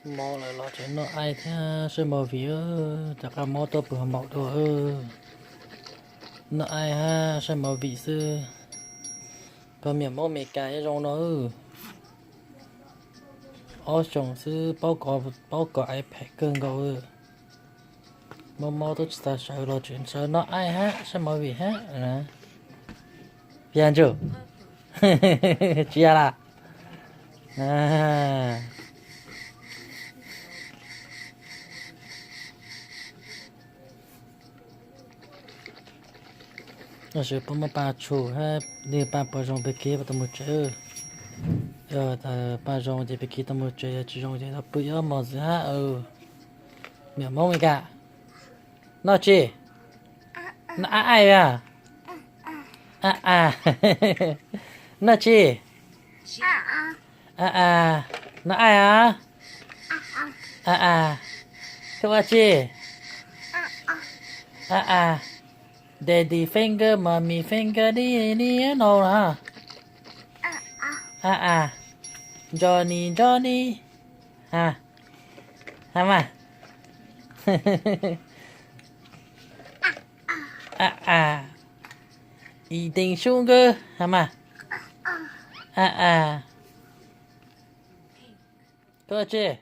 mò lại lo chuyện nó ai thế sẽ mò vì chắc là mò tôi bữa mò đồ nó ai ha sẽ mò vì sư còn miệng mò mẹ cái trong nó ở trong sư bao cò iPad cơn gấu mò tôi sẽ sợ lo chuyện sợ nó ai ha sẽ mò vì ha nè bien chưa chia là à nó sẽ có một ba chủ ha đi ba bao trong bên kia tao một chơi ta ba trong thì bên kia tao một chơi chỉ trong thì tao bự lắm mà gì ha miệng mông cả nó chi nó ai à nó chi nó ai à cái gì chi Daddy finger, mommy finger, đi đâu hả? Johnny, hả mà? Eating sugar, hả mà? Có chứ?